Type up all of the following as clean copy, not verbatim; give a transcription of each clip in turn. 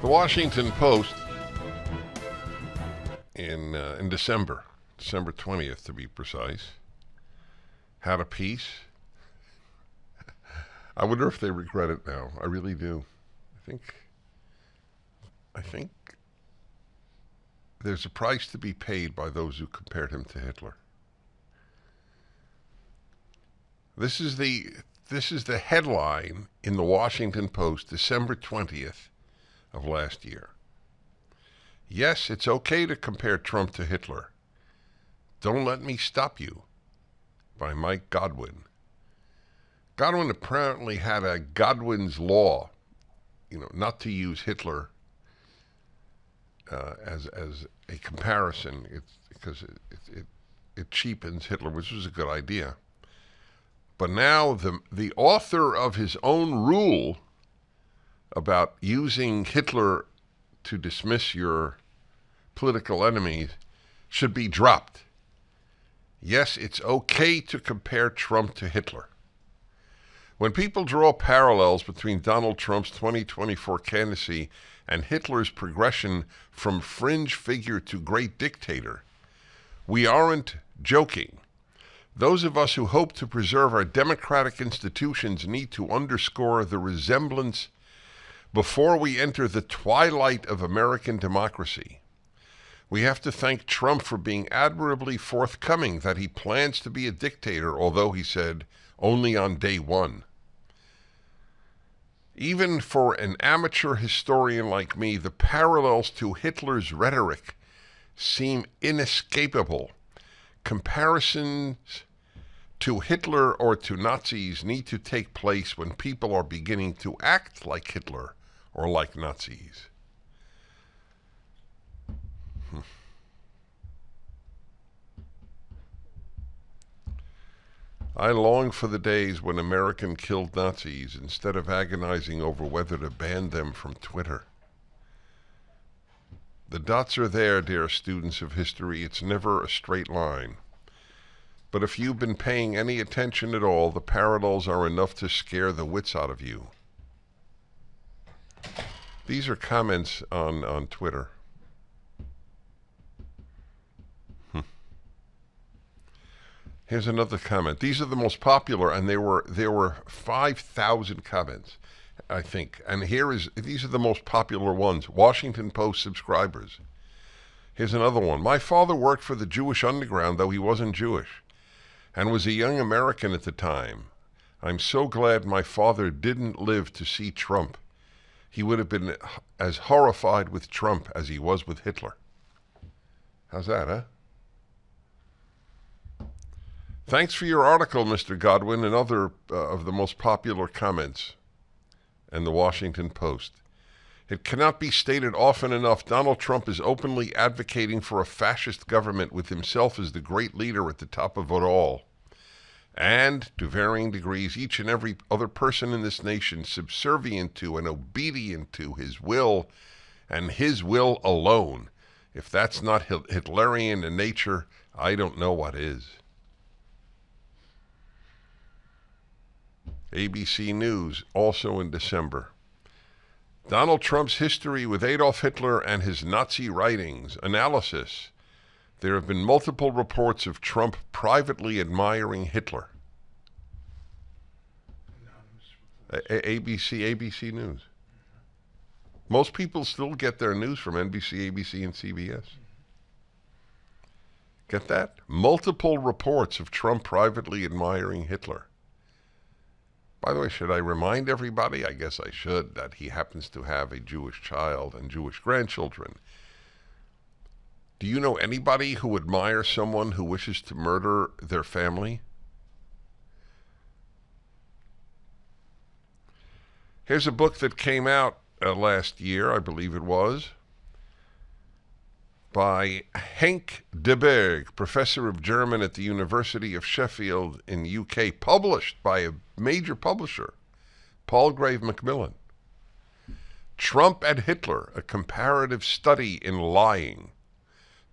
The Washington Post in December 20th to be precise, had a piece. I wonder if they regret it now. I really do. I think there's a price to be paid by those who compared him to Hitler. This is the headline in the Washington Post, December 20th of last year. Yes, it's okay to compare Trump to Hitler. Don't Let Me Stop You, by Mike Godwin. Godwin apparently had a Godwin's law, not to use Hitler as a comparison, because it cheapens Hitler, which was a good idea. But now the author of his own rule about using Hitler to dismiss your political enemies should be dropped. Yes, it's okay to compare Trump to Hitler. When people draw parallels between Donald Trump's 2024 candidacy and Hitler's progression from fringe figure to great dictator, we aren't joking. Those of us who hope to preserve our democratic institutions need to underscore the resemblance before we enter the twilight of American democracy. We have to thank Trump for being admirably forthcoming that he plans to be a dictator, although he said only on day one. Even for an amateur historian like me, the parallels to Hitler's rhetoric seem inescapable. Comparisons to Hitler or to Nazis need to take place when people are beginning to act like Hitler or like Nazis. I long for the days when America killed Nazis instead of agonizing over whether to ban them from Twitter. The dots are there, dear students of history. It's never a straight line. But if you've been paying any attention at all, the parallels are enough to scare the wits out of you. These are comments on Twitter. Here's another comment. These are the most popular, and there were 5,000 comments, I think. And these are the most popular ones. Washington Post subscribers. Here's another one. My father worked for the Jewish underground, though he wasn't Jewish, and was a young American at the time. I'm so glad my father didn't live to see Trump. He would have been as horrified with Trump as he was with Hitler. How's that, huh? Thanks for your article, Mr. Godwin, and other of the most popular comments in the Washington Post. It cannot be stated often enough, Donald Trump is openly advocating for a fascist government with himself as the great leader at the top of it all. And, to varying degrees, each and every other person in this nation subservient to and obedient to his will and his will alone. If that's not Hitlerian in nature, I don't know what is. ABC News, also in December. Donald Trump's history with Adolf Hitler and his Nazi writings. Analysis. There have been multiple reports of Trump privately admiring Hitler. ABC News. Most people still get their news from NBC, ABC, and CBS. Get that? Multiple reports of Trump privately admiring Hitler. By the way, should I remind everybody, I guess I should, that he happens to have a Jewish child and Jewish grandchildren. Do you know anybody who admires someone who wishes to murder their family? Here's a book that came out last year, I believe it was, by Henk de Berg, professor of German at the University of Sheffield in the UK, published by a major publisher, Palgrave Macmillan. Trump and Hitler, a comparative study in lying,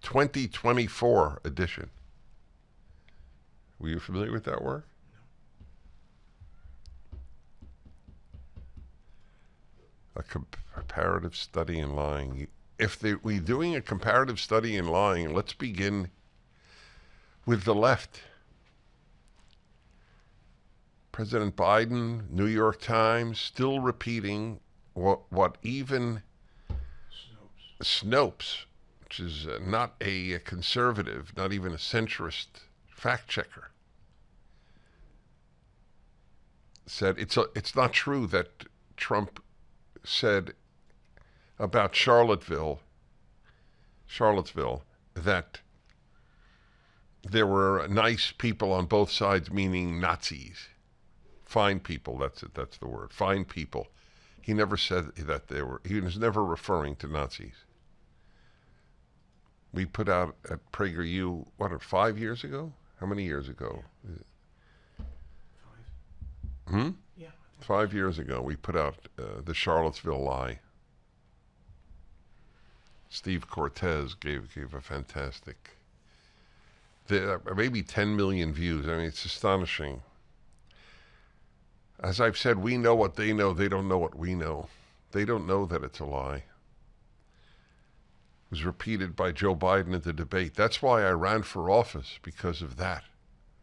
2024 edition. Were you familiar with that work? A comparative study in lying. If we're doing a comparative study in lying, let's begin with the left. President Biden, New York Times, still repeating what even Snopes, which is not a conservative, not even a centrist fact checker, said it's not true that Trump said about Charlottesville that there were nice people on both sides, meaning Nazis. Fine people, that's it, that's the word. Fine people. He never said that he was never referring to Nazis. We put out at PragerU, 5 years ago? How many years ago? 5. Yeah. 5 years ago, we put out the Charlottesville lie. Steve Cortez gave a fantastic, maybe 10 million views. I mean, it's astonishing. As I've said, we know what they know. They don't know what we know. They don't know that it's a lie. It was repeated by Joe Biden at the debate. That's why I ran for office, because of that.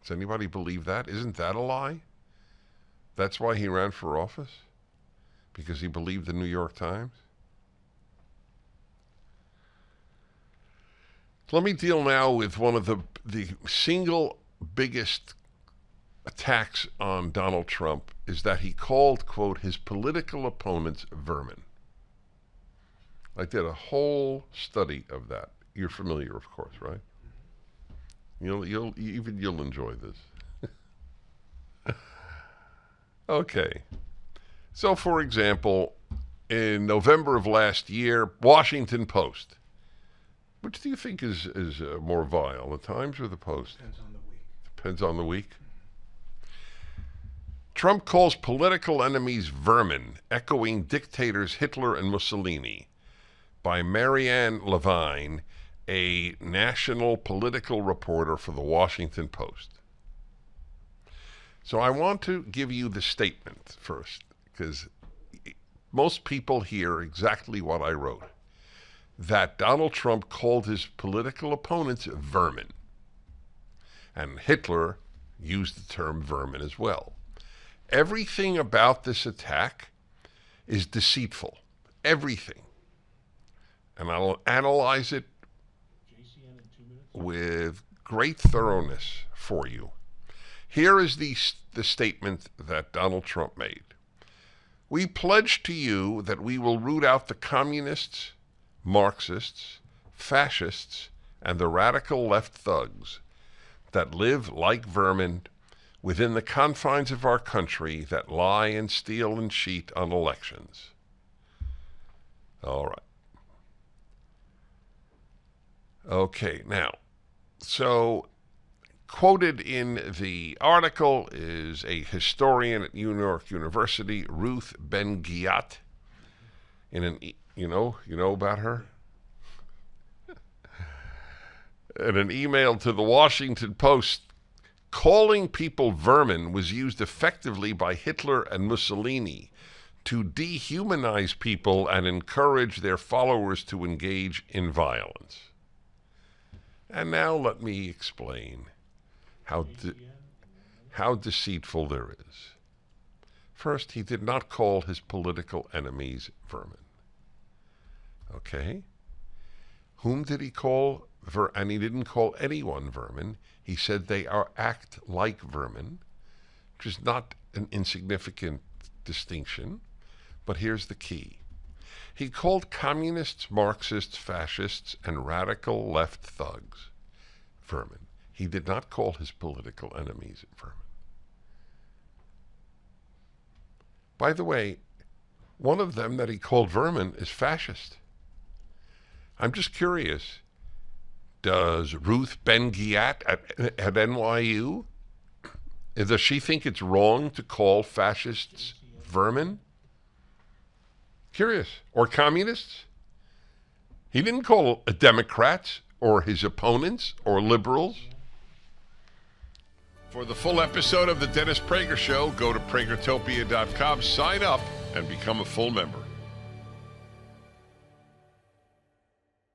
Does anybody believe that? Isn't that a lie? That's why he ran for office? Because he believed the New York Times? So let me deal now with one of the single biggest attacks on Donald Trump is that he called, quote, his political opponents vermin. I did a whole study of that. You're familiar, of course, right? You'll enjoy this. Okay. So, for example, in November of last year, Washington Post. Which do you think is more vile, the Times or the Post? Depends on the week. Depends on the week. Trump calls political enemies vermin, echoing dictators Hitler and Mussolini, by Marianne Levine, a national political reporter for the Washington Post. So I want to give you the statement first, because most people hear exactly what I wrote, that Donald Trump called his political opponents vermin. And Hitler used the term vermin as well. Everything about this attack is deceitful. Everything. And I'll analyze it with great thoroughness for you. Here is the statement that Donald Trump made. We pledge to you that we will root out the communists, Marxists, fascists, and the radical left thugs that live like vermin within the confines of our country, that lie and steal and cheat on elections. All right. Okay, now, so quoted in the article is a historian at New York University, Ruth Ben-Ghiat, in an, you know about her? In an email to the Washington Post, calling people vermin was used effectively by Hitler and Mussolini to dehumanize people and encourage their followers to engage in violence. And now let me explain how deceitful there is. First, he did not call his political enemies vermin. Okay? Whom did he call? And he didn't call anyone vermin. He said they act like vermin, which is not an insignificant distinction. But here's the key. He called communists, Marxists, fascists, and radical left thugs vermin. He did not call his political enemies vermin. By the way, one of them that he called vermin is fascist. I'm just curious. Does Ruth Ben-Ghiat at NYU, does she think it's wrong to call fascists vermin? Curious. Or communists? He didn't call Democrats or his opponents or liberals. For the full episode of the Dennis Prager Show, go to pragertopia.com, sign up, and become a full member.